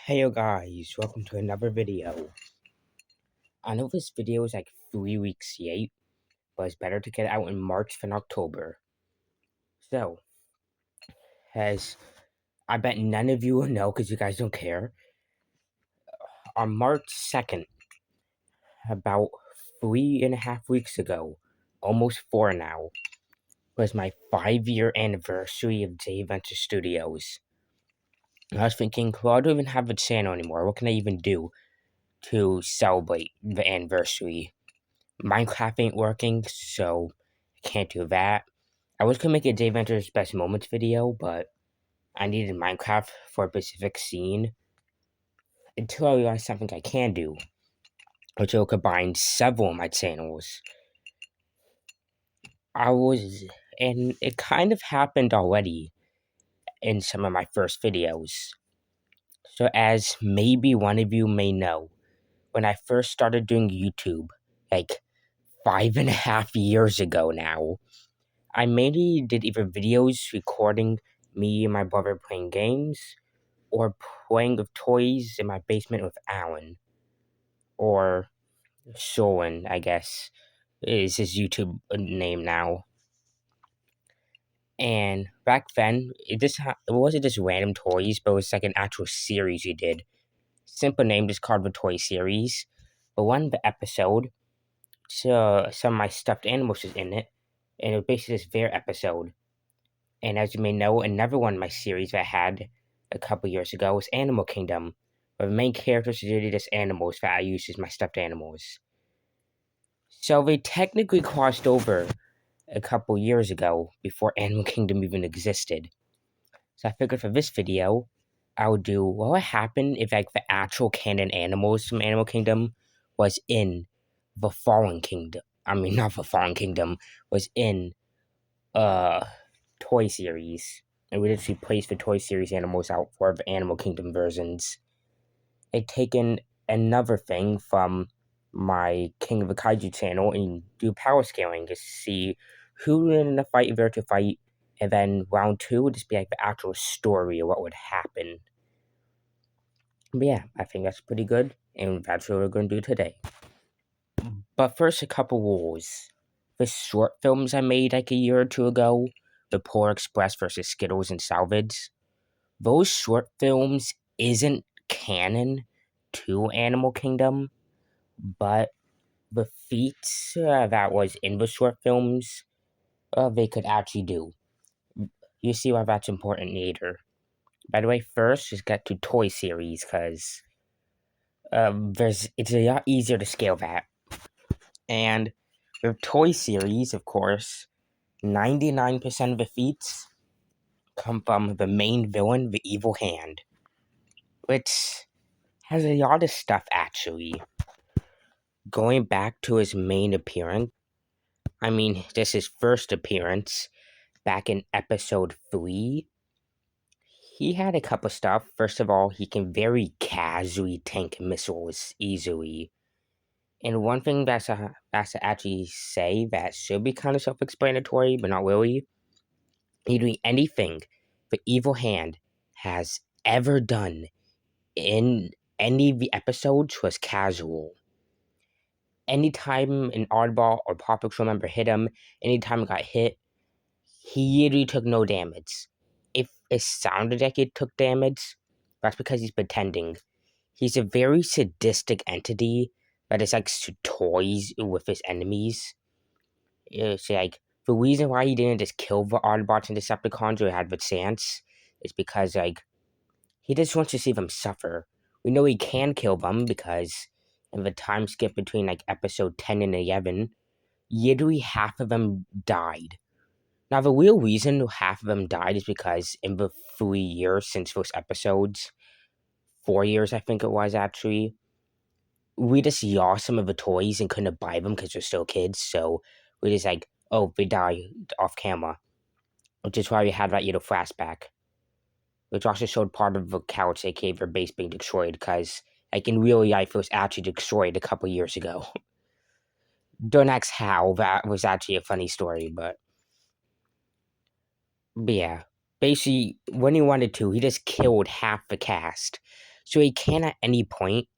Hey yo guys, welcome to another video. I know this video is like 3 weeks late, but it's better to get it out in March than October. So, as I bet none of you will know because you guys don't care, on March 2nd, about 3.5 weeks ago, almost 4 now, was my 5-year anniversary of Jadventures Studios. And I was thinking, well, I don't even have a channel anymore. What can I even do to celebrate the anniversary? Minecraft ain't working, so I can't do that. I was gonna make a Jadventures Best Moments video, but I needed Minecraft for a specific scene until I realized something I can do, which will combine several of my channels. And it kind of happened already in some of my first videos. So, as maybe one of you may know, when I first started doing YouTube, like 5.5 years ago now, I mainly did either videos recording me and my brother playing games, or playing with toys in my basement with Alan, or Solon, I guess, is his YouTube name now. And back then, it wasn't just random toys, but it was like an actual series we did. Simple name, just called the Toy Series. But one episode, so some of my stuffed animals was in it, and it was basically this Bear episode. And as you may know, another one of my series that I had a couple years ago was Animal Kingdom, where the main characters are really just animals that I use as my stuffed animals. So they technically crossed over a couple years ago before Animal Kingdom even existed. So I figured for this video, I would do what would happen if like the actual canon animals from Animal Kingdom was in the Fallen Kingdom. I mean, not the Fallen Kingdom, was in uh Toy Series, and we literally placed the Toy Series animals out for the Animal Kingdom versions. I'd taken another thing from my King of the Kaiju channel and do power scaling to see who in the fight where to fight, and then round 2 would just be like the actual story of what would happen. But yeah, I think that's pretty good, and that's what we're going to do today. But first, a couple rules. The short films I made like a year or two ago, the Polar Express versus Skittles and Salvage, those short films isn't canon to Animal Kingdom, but the feats that was in the short films, they could actually do. You see why that's important later. By the way, first, just get to Toy Series, because it's a lot easier to scale that. And with Toy Series, of course, 99% of the feats come from the main villain, the Evil Hand, which has a lot of stuff actually. Going back to his main appearance, I mean, this is his first appearance back in episode 3. He had a couple stuff. First of all, he can very casually tank missiles easily. And one thing that's to actually say that should be kind of self-explanatory, but not really. Doing anything the Evil Hand has ever done in any of the episodes was casual. Anytime an oddball or Paw Patrol member hit him, anytime it got hit, he literally took no damage. If it sounded like it took damage, that's because he's pretending. He's a very sadistic entity that is likes to toys with his enemies. It's like the reason why he didn't just kill the Autobots and Decepticons or had the chance is because like he just wants to see them suffer. We know he can kill them because in the time skip between like episode 10 and 11, literally half of them died. Now the real reason half of them died is because in the 3 years since those episodes, 4 years I think it was actually, we just lost some of the toys and couldn't buy them because we're still kids. So we just like, oh, they died off camera, which is why we had that little flashback, which also showed part of the couch, aka their base being destroyed, because like in real life it was actually destroyed a couple years ago. Don't ask how, that was actually a funny story, but yeah. Basically, when he wanted to, he just killed half the cast. So he can at any point.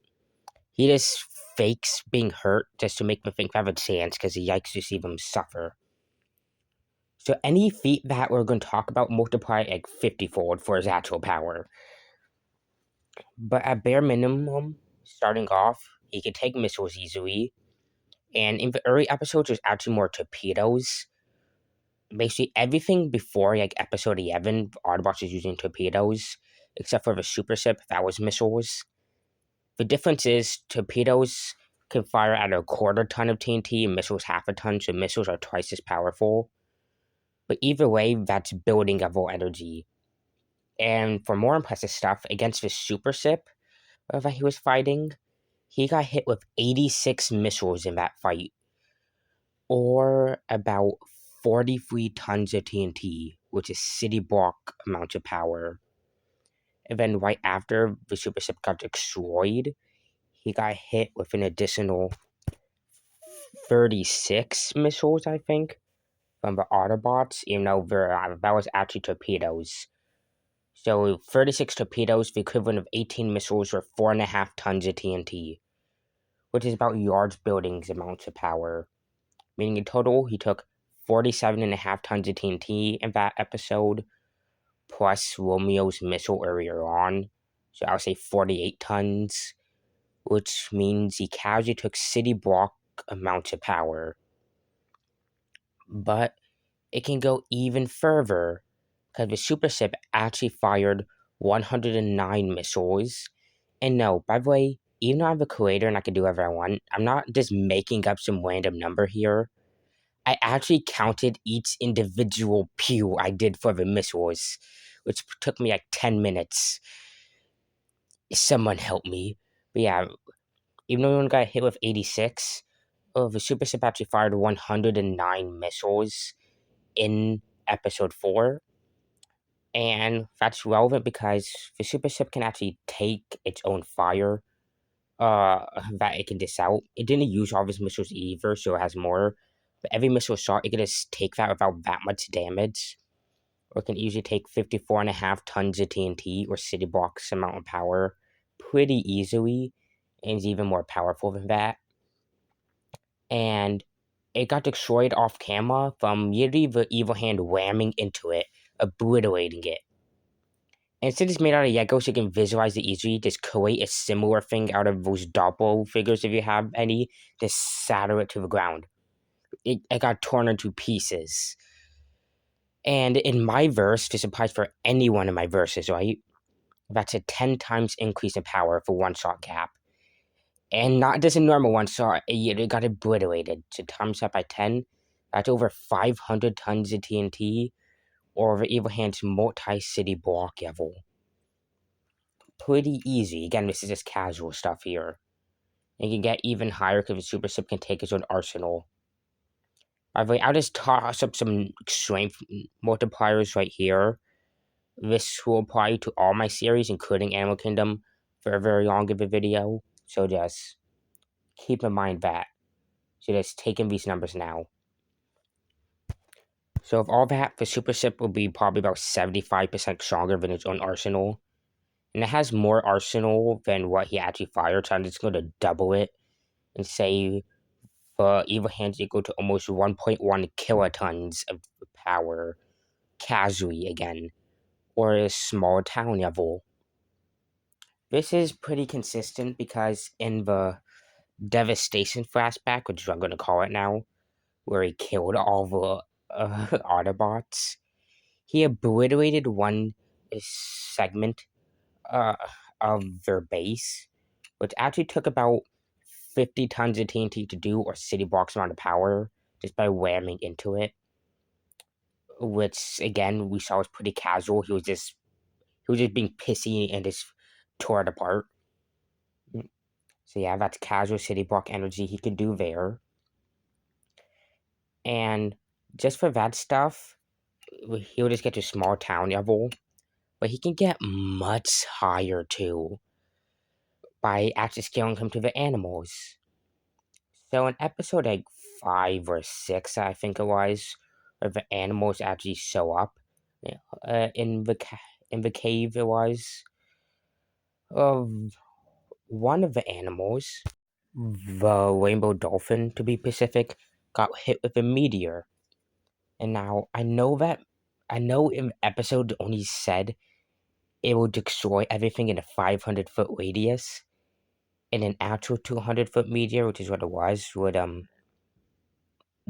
He just fakes being hurt just to make me think we have a chance because he likes to see them suffer. So any feat that we're going to talk about multiply like 50-fold for his actual power. But at bare minimum, starting off, he can take missiles easily. And in the early episodes, there's actually more torpedoes. Basically, everything before like episode 11, Autobots is using torpedoes, except for the super ship that was missiles. The difference is torpedoes can fire at a quarter ton of TNT and missiles half a ton, so missiles are twice as powerful. But either way, that's building level energy. And for more impressive stuff, against the super ship that he was fighting, he got hit with 86 missiles in that fight, or about 43 tons of TNT, which is city block amounts of power. And then right after the super ship got destroyed, he got hit with an additional 36 missiles, I think, from the Autobots, even though that was actually torpedoes. So 36 torpedoes, the equivalent of 18 missiles, or 4.5 tons of TNT, which is about yards buildings amounts of power. Meaning in total, he took 47.5 tons of TNT in that episode, plus Romeo's missile earlier on. So I would say 48 tons, which means he casually took city block amounts of power. But it can go even further, because the super ship actually fired 109 missiles. And no, by the way, even though I'm the creator and I can do whatever I want, I'm not just making up some random number here. I actually counted each individual pew I did for the missiles, which took me like 10 minutes. Someone help me. But yeah, even though one got hit with 86, the super ship actually fired 109 missiles in episode 4. And that's relevant because the super ship can actually take its own fire that it can dish out. It didn't use all of its missiles either, so it has more. But every missile shot, it can just take that without that much damage. Or it can easily take 54.5 tons of TNT or city blocks amount of power pretty easily, and is even more powerful than that. And it got destroyed off camera from literally the evil hand ramming into it, obliterating it. And since it's made out of Lego, so you can visualize it easily, just create a similar thing out of those doppel figures if you have any, just shatter it to the ground. It got torn into pieces. And in my verse, this applies for any one of my verses, right? That's a 10 times increase in power for one shot cap. And not just a normal one shot, it got obliterated. So times that by 10, that's over 500 tons of TNT, or the Evil Hand's multi-city block level. Pretty easy. Again, this is just casual stuff here. It can get even higher because the super ship can take its own arsenal. By the way, I'll just toss up some strength multipliers right here. This will apply to all my series, including Animal Kingdom, for a very long of a video. So just keep in mind that. So just taking these numbers now. So of all that, the super ship will be probably about 75% stronger than its own arsenal. And it has more arsenal than what he actually fired, so I'm just going to double it and say the evil hands equal to almost 1.1 kilotons of power, casually again, or a small town level. This is pretty consistent because in the devastation flashback, which I'm going to call it now, where he killed all the Autobots, he obliterated one segment uh, of their base, which actually took about 50 tons of TNT to do, or city blocks amount of power, just by whamming into it. Which again we saw was pretty casual. He was just being pissy and just tore it apart. So yeah, that's casual city block energy he could do there. And just for that stuff, he'll just get to small town level, but he can get much higher too by actually scaling him to the animals. So in episode like 5 or 6, I think it was, where the animals actually show up in the cave, it was. Of one of the animals, the rainbow dolphin to be specific, got hit with a meteor. And now I know in the episode only said it will destroy everything in a 500-foot radius. And an actual 200-foot meteor, which is what it was, would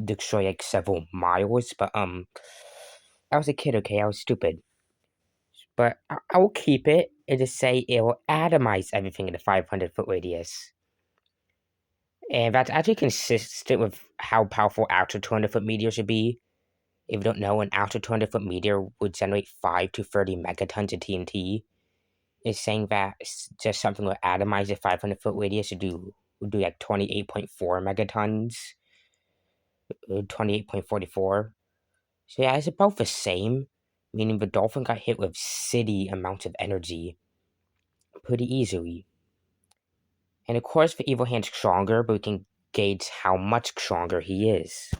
destroy like several miles. But I was a kid, okay, I was stupid. But I will keep it and just say it will atomize everything in a 500-foot radius. And that's actually consistent with how powerful actual 200-foot meteors should be. If you don't know, an actual 200-foot meteor would generate 5 to 30 megatons of TNT. It's saying that just something with atomize a 500-foot radius would do like 28.4 megatons, 28.44. So yeah, it's about the same, meaning the dolphin got hit with city amounts of energy pretty easily. And of course, the evil hand's stronger, but we can gauge how much stronger he is.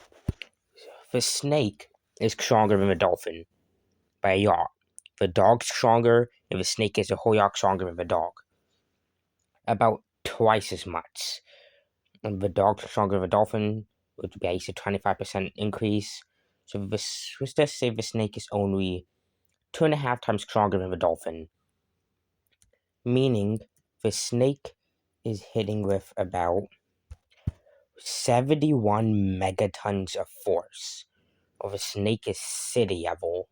The snake is stronger than the dolphin by a yacht. The dog's stronger, and the snake is a whole yacht stronger than the dog. About twice as much. And the dog's stronger than the dolphin, which would be at least a 25% increase. So let's just say the snake is only 2.5 times stronger than the dolphin. Meaning the snake is hitting with about 71 megatons of force. Or the snake is city level.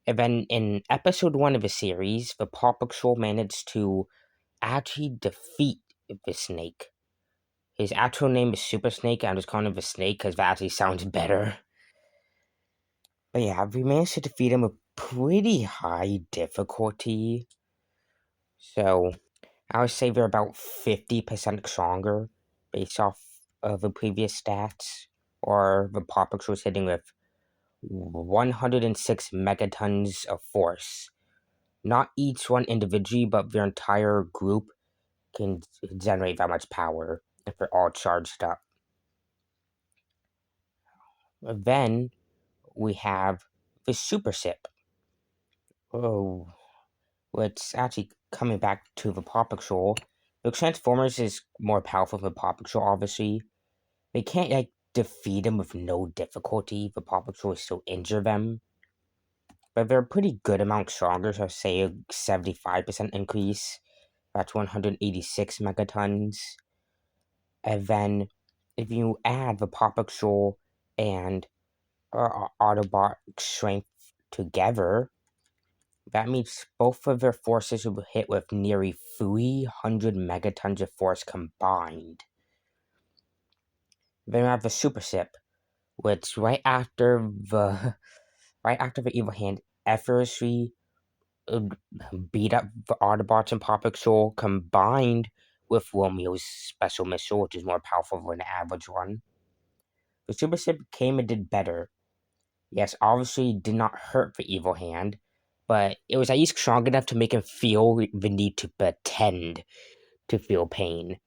And then in episode 1 of the series, the Paw Patrol managed to actually defeat the snake. His actual name is Super Snake. I'm just calling him the Snake because that actually sounds better. But yeah, we managed to defeat him with pretty high difficulty. So I would say they're about 50% stronger based off of the previous stats. Or the Paw Patrol was hitting with 106 megatons of force. Not each one individually, but their entire group can generate that much power if they're all charged up. Then we have the Super Sip. Oh, what's actually coming back to the Paw Patrol. The Transformers is more powerful than Paw Patrol, obviously. They can't like defeat them with no difficulty. The Paw Patrol will still injure them. But they're a pretty good amount stronger, so I'd say a 75% increase. That's 186 megatons. And then if you add the Paw Patrol and Autobot strength together, that means both of their forces will hit with nearly 300 megatons of force combined. Then we have the Super Sip, which right after the evil hand effortlessly beat up the Autobots and Paw Patrol combined with Romeo's special missile, which is more powerful than the average one. The Super Sip came and did better. Yes, obviously did not hurt the evil hand, but it was at least strong enough to make him feel the need to pretend to feel pain.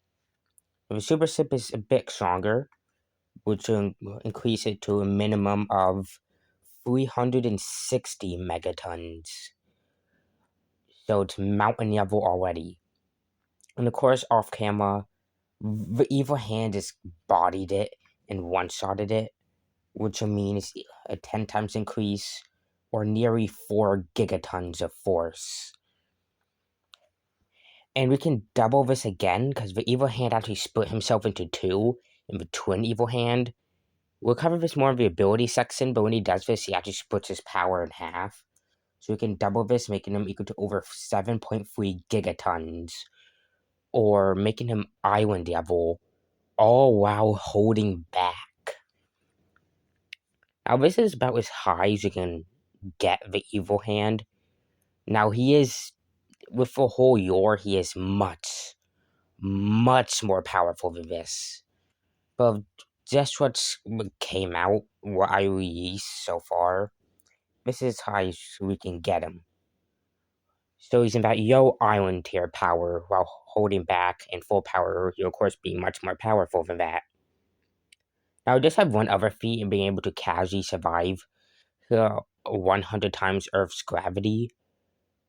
The Super Sip is a bit stronger, which will increase it to a minimum of 360 megatons. So it's mountain level already. And of course, off camera, the evil hand just bodied it and one-shotted it, which means a 10 times increase or nearly 4 gigatons of force. And we can double this again because the evil hand actually split himself into two in the twin evil hand. We'll cover this more in the ability section, but when he does this, he actually splits his power in half. So we can double this, making him equal to over 7.3 gigatons, or making him island level, all while holding back. Now this is about as high as you can get the evil hand. Now he is, with the whole lore, he is much, much more powerful than this. But just what came out, what I released so far, this is how high as we can get him. So he's in that Yo Island tier power while holding back, and full power, he'll of course be much more powerful than that. Now, I just have one other feat in being able to casually survive 100 times Earth's gravity,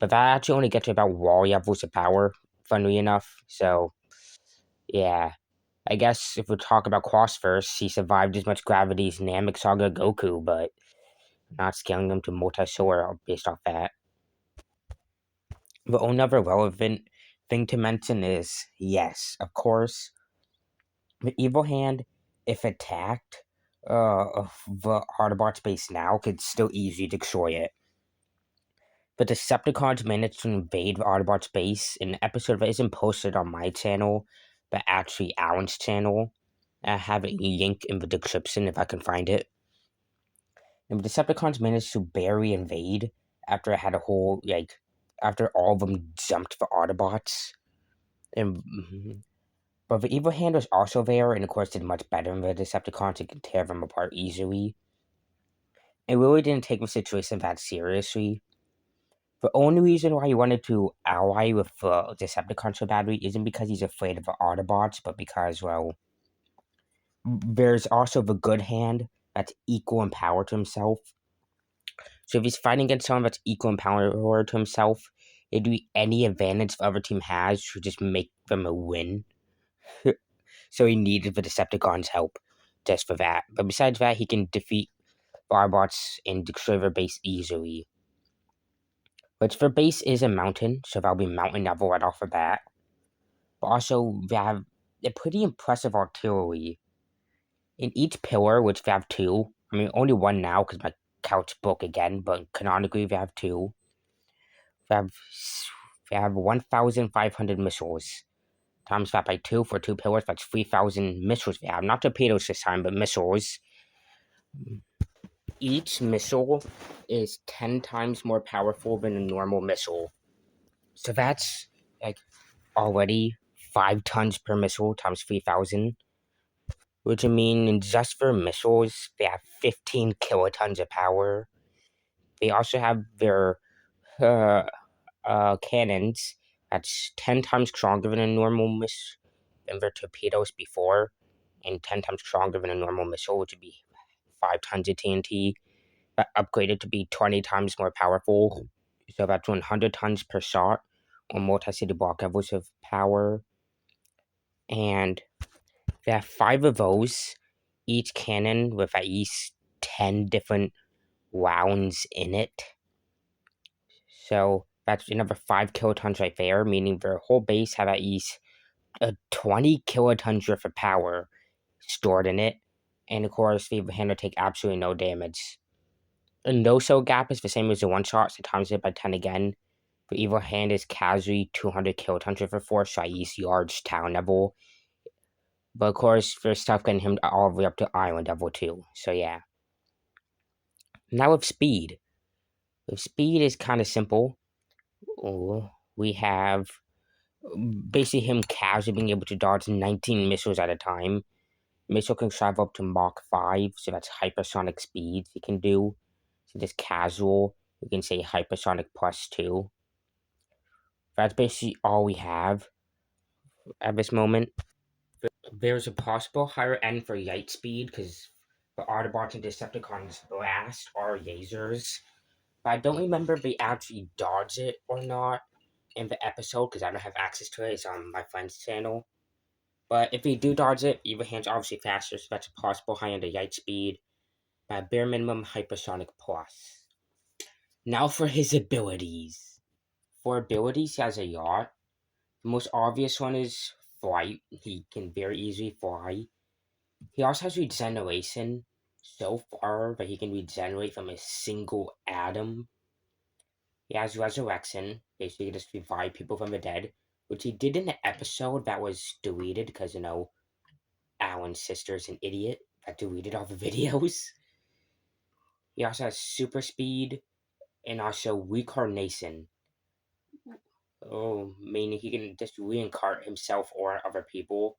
But that actually only gets to about wall levels of power, funnily enough. So, yeah. I guess if we talk about Cross first, he survived as much gravity as Namek Saga Goku, but not scaling him to multi-solar based off that. The only other relevant thing to mention is, yes, of course, the Evil Hand, if attacked, the Autobot space now could still easily destroy it. But the Decepticons managed to invade the Autobot space in an episode that isn't posted on my channel, but actually Alan's channel. I have a link in the description if I can find it. And the Decepticons managed to barely invade after I had a whole, after all of them jumped the Autobots. And, but the Evil Hand was also there, and of course did much better than the Decepticons and could tear them apart easily. It really didn't take the situation that seriously. The only reason why he wanted to ally with the Decepticons so badly isn't because he's afraid of the Autobots, but because, well, there's also the Good Hand that's equal in power to himself. So if he's fighting against someone that's equal in power to himself, it'd be any advantage the other team has to just make them a win. So he needed the Decepticons' help just for that. But besides that, he can defeat Autobots and destroy their base easily. Which their base is a mountain, so that'll be mountain level right off the bat. But also, they have a pretty impressive artillery. In each pillar, which they have two, I mean, only one now because my couch broke again, but canonically they have two. They have, they have 1,500 missiles. Times that by two for two pillars, that's 3,000 missiles they have. Not torpedoes this time, but missiles. Each missile is 10 times more powerful than a normal missile. So that's like already 5 tons per missile times 3,000. Which I mean, just for missiles, they have 15 kilotons of power. They also have their uh, cannons that's 10 times stronger than a normal missile than their torpedoes before, and 10 times stronger than a normal missile, which would be 5 tons of TNT. That upgraded to be 20 times more powerful, so that's 100 tons per shot on multi-city block levels of power. And they have 5 of those, each cannon with at least 10 different rounds in it. So that's another 5 kilotons right there, meaning their whole base have at least 20 kilotons worth of power stored in it. And of course, the hand will take absolutely no damage. A no-show gap is the same as the one-shot, so times it by 10 again. The evil hand is casually 200 kilotons worth of force, so I use large town level. But of course, there's stuff getting him all the way up to island level too. So yeah. Now with speed. With speed is kind of simple. We have basically him casually being able to dodge 19 missiles at a time. Missile can travel up to Mach 5, so that's hypersonic speeds he can do. So just casual, we can say hypersonic plus 2. That's basically all we have at this moment. There's a possible higher end for light speed because the Autobots and Decepticons blast are lasers. But I don't remember if they actually dodge it or not in the episode because I don't have access to it. It's on my friend's channel. But if they do dodge it, Evil Hand's obviously faster, so that's a possible high end of light speed. But bare minimum hypersonic plus. Now for his abilities. For abilities, he has a yacht. The most obvious one is flight. He can very easily fly. He also has regeneration so far that he can regenerate from a single atom. He has resurrection, basically just revive people from the dead, which he did in the episode that was deleted because, Alan's sister's an idiot that deleted all the videos. He also has super speed and also reincarnation. Oh, meaning he can just reincarnate himself or other people.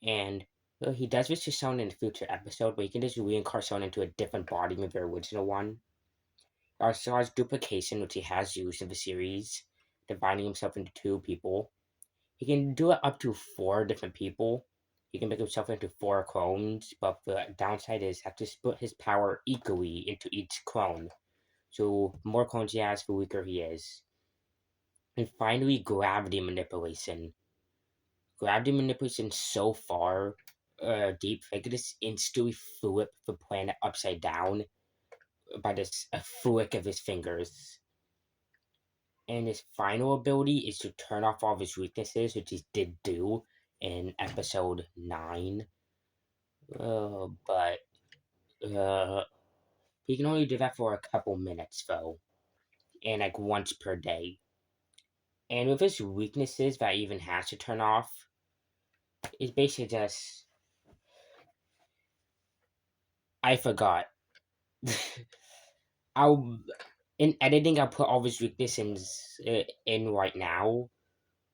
And he does this to someone in a future episode, but he can just reincarnate someone into a different body than the original one. He also has duplication, which he has used in the series, dividing himself into 2 people. He can do it up to 4 different people. He can make himself into 4 clones, but the downside is have to split his power equally into each clone. So the more clones he has, the weaker he is. And finally, gravity manipulation. Gravity manipulation so far deep, they could just instantly flip the planet upside down by just a flick of his fingers. And his final ability is to turn off all of his weaknesses, which he did do in episode 9. But he can only do that for a couple minutes, though, and like once per day. And with his weaknesses that he even has to turn off, it's basically just. I forgot. I'll in editing. I'll put all of his weaknesses in right now,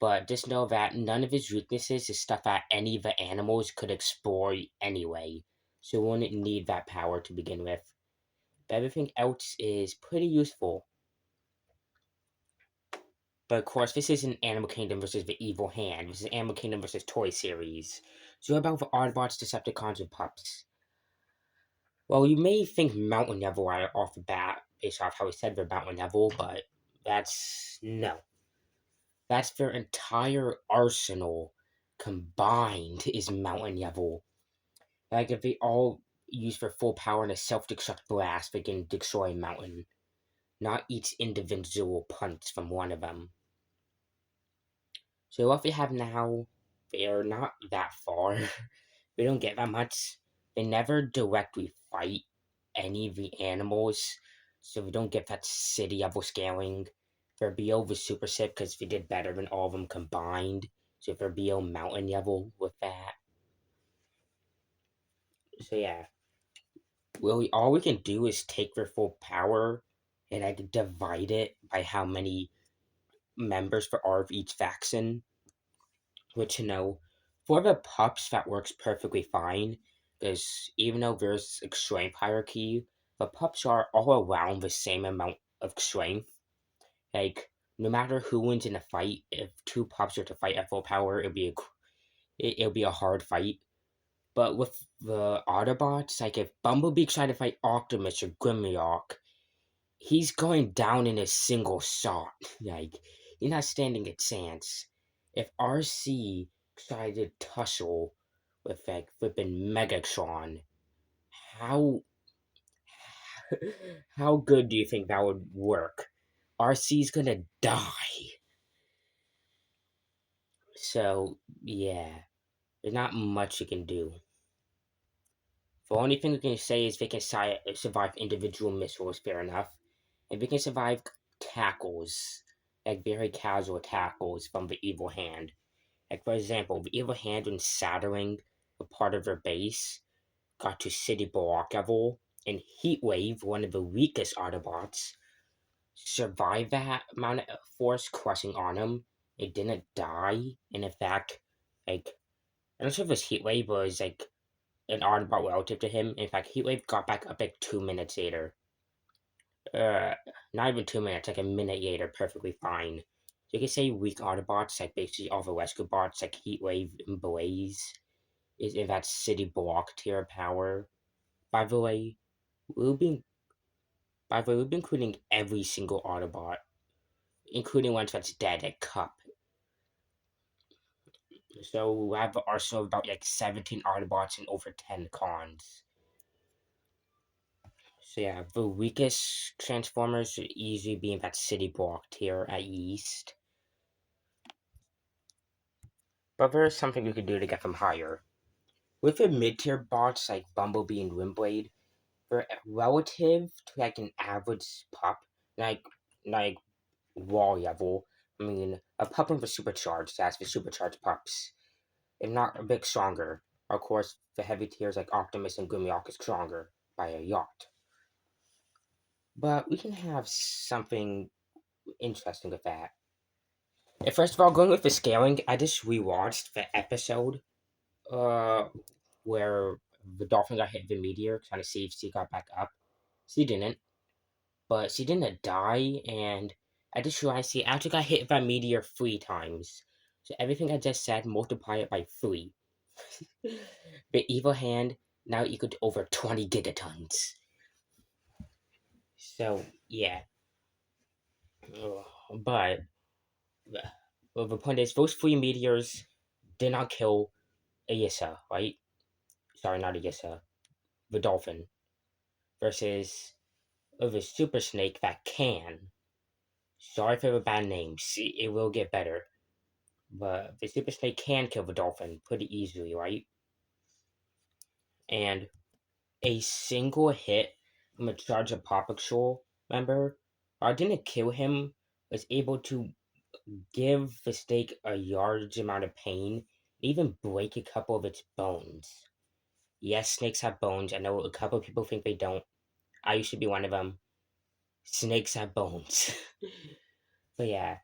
but just know that none of his weaknesses is stuff that any of the animals could explore anyway, so we wouldn't need that power to begin with. But everything else is pretty useful. But of course, this isn't Animal Kingdom versus the Evil Hand. This is Animal Kingdom versus Toy Series. So what about the Autobots, Decepticons, and Pups? Well, you may think Mountain Level right off the bat, based off how we said they're Mountain Level, but that's no. That's their entire arsenal combined is Mountain Level. Like if they all use their full power in a self-destruct blast, they can destroy a mountain. Not each individual punch from one of them. So what we have now, they're not that far. We don't get that much. They never directly fight any of the animals, so we don't get that city level scaling. For BO was super sick because we did better than all of them combined. So for BO mountain level with that. So yeah, all we can do is take their full power and like divide it by how many members for are of each faction. Which for the pups that works perfectly fine because even though there's a strength hierarchy, the pups are all around the same amount of strength. Like no matter who wins in a fight, if two pups are to fight at full power, it'll be a hard fight. But with the Autobots, like if Bumblebee tried to fight Optimus or Grimlock, he's going down in a single shot. Like, you're not standing a chance. If RC tried to tussle with like flipping Megatron, how how good do you think that would work? RC's gonna die. So yeah, there's not much you can do. The only thing we can say is they can survive individual missiles, fair enough. And they can survive tackles, like very casual tackles from the Evil Hand. Like, for example, the Evil Hand, when shattering a part of their base, got to City Block level, and Heatwave, one of the weakest Autobots, survived that amount of force crushing on him. It didn't die, and in fact, like, I'm not sure if it was Heatwave or was like an Autobot relative to him. In fact, Heatwave got back up like 2 minutes later. Uh, Not even 2 minutes, like a minute later, perfectly fine. So you can say weak Autobots, like basically all the rescue bots, like Heatwave and Blaze, is in that city block tier power. By the way, we'll be we'll be including every single Autobot, including ones that's dead at Cup. So we have an arsenal of about like 17 Autobots and over 10 cons. So yeah, the weakest Transformers should easily be in that city block tier at East. But there is something we could do to get them higher. With the mid-tier bots like Bumblebee and Windblade, they're relative to like an average pup, like like wall level. I mean, a pup with a supercharged, that's the supercharged pups. If not a bit stronger. Of course, the heavy tiers like Optimus and Grimlock is stronger by a yacht. But we can have something interesting with that. And first of all, going with the scaling, I just rewatched the episode uh where the dolphin got hit with a meteor trying to see if she got back up. She didn't, but she didn't die, and I just realized she actually got hit by a meteor 3 times. So everything I just said, multiply it by 3. The evil hand now equal to over 20 gigatons. So yeah, but Well, the point is, those three meteors did not kill Ayissa, right? Sorry, not Ayissa, the dolphin, versus the super snake that can. Sorry for the bad name. See, it will get better. But the super snake can kill the dolphin pretty easily, right? And a single hit from a charge of Paw Patrol member, didn't kill him, was able to give the snake a large amount of pain, even break a couple of its bones. Yes, snakes have bones. I know a couple of people think they don't. I used to be one of them. Snakes have bones. But yeah,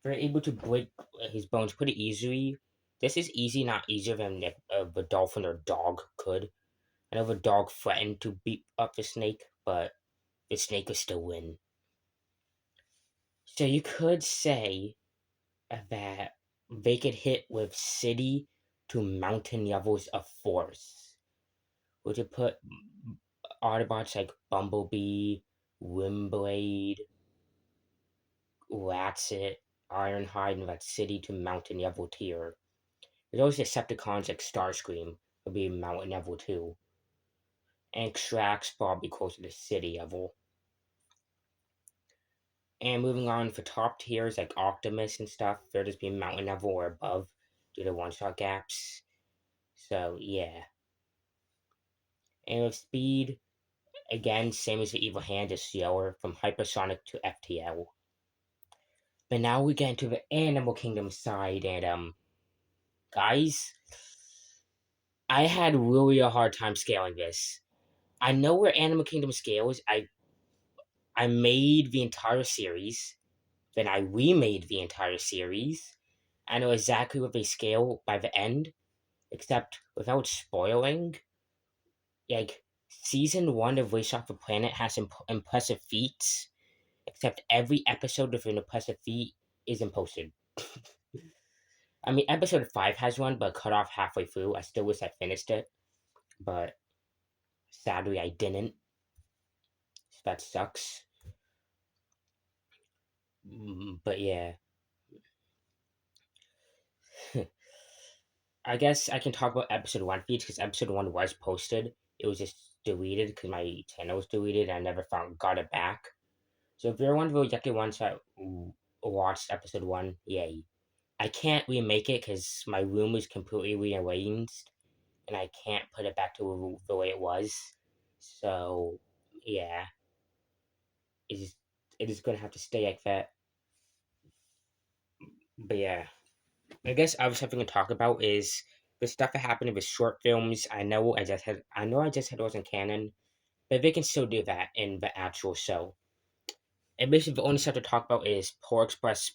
they're able to break his bones pretty easily. This is easy, not easier than if a dolphin or dog could. I know the dog threatened to beat up the snake, but the snake could still win. So you could say that they could hit with city to mountain levels of force, which would put Autobots like Bumblebee, Windblade, Ratchet, Ironhide, and that city to mountain level tier. There's always Decepticons like Starscream would be mountain level 2, and Strax probably closer to city level. And moving on for top tiers like Optimus and stuff, they're just being mountain level or above due to one shot gaps. So yeah. And with speed, again, same as the Evil Hand, is slower from hypersonic to FTL. But now we get into the Animal Kingdom side, and guys, I had really a hard time scaling this. I know where Animal Kingdom scales. I made the entire series, then I remade the entire series. I know exactly what they scale by the end, except without spoiling, like season 1 of Race Off the Planet has impressive feats, except every episode of an impressive feat isn't posted. I mean, episode 5 has one, but cut off halfway through. I still wish I finished it, but sadly I didn't. So that sucks. But yeah, I guess I can talk about episode 1 feeds because episode 1 was posted. It was just deleted because my channel was deleted and I never got it back. So if you're one of the lucky ones that watched episode 1, yay. I can't remake it because my room was completely rearranged and I can't put it back to the way it was. So yeah, it's it is gonna have to stay like that. But yeah, I guess other stuff we can talk about is the stuff that happened with short films. I know I just said it wasn't canon, but they can still do that in the actual show. And basically, the only stuff to talk about is Polar Express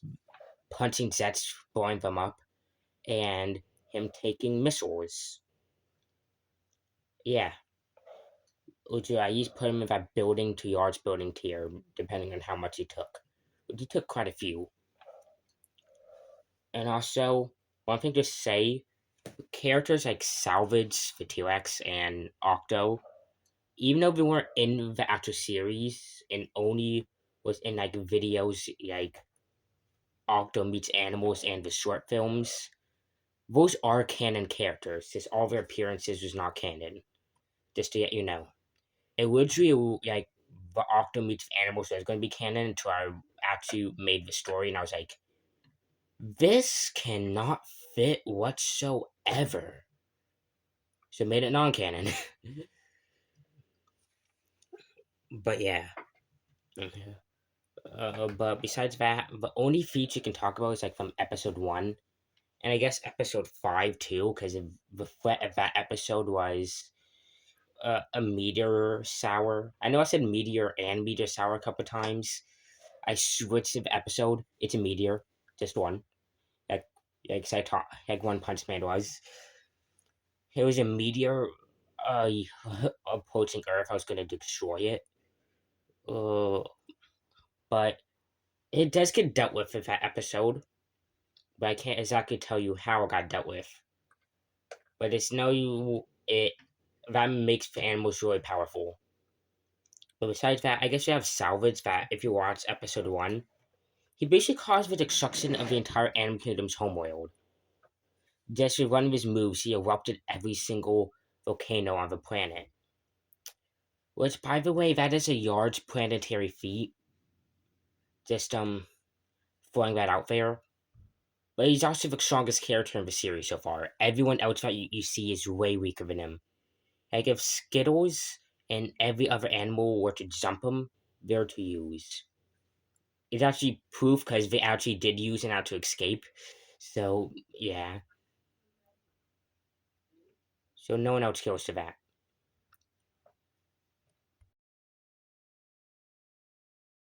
punching jets, blowing them up, and him taking missiles. Yeah, which I used to put him in that building to yards building tier, depending on how much he took. But he took quite a few. And also, one thing to say, characters like Salvage, the T-Rex, and Octo, even though they weren't in the actual series and only was in like videos like Octo meets animals and the short films, those are canon characters. Just all their appearances was not canon. Just to let you know. Originally, like the Octo meets animals was going to be canon until I actually made the story, and I was like, this cannot fit whatsoever. So made it non-canon. But yeah. But besides that, the only feature you can talk about is like from episode 1, and I guess episode 5 too, because the threat of that episode was a meteor sour. I know I said meteor and meteor sour a couple times. I switched the episode. It's a meteor, just one. Like I taught, like One Punch Man was. It was a meteor uh, approaching Earth. I was going to destroy it. Uh, but it does get dealt with in that episode. But I can't exactly tell you how it got dealt with. But it's no it that makes the animals really powerful. But besides that, I guess you have Salvage that if you watch episode 1, He basically caused the destruction of the entire Animal Kingdom's homeworld. Just with one of his moves, he erupted every single volcano on the planet. Which, by the way, that is a large planetary feat. Just throwing that out there. But he's also the strongest character in the series so far. Everyone else that you see is way weaker than him. Like if Skittles and every other animal were to jump him, they're to use. It's actually proof because they actually did use it out to escape. So yeah. So no one else goes to that.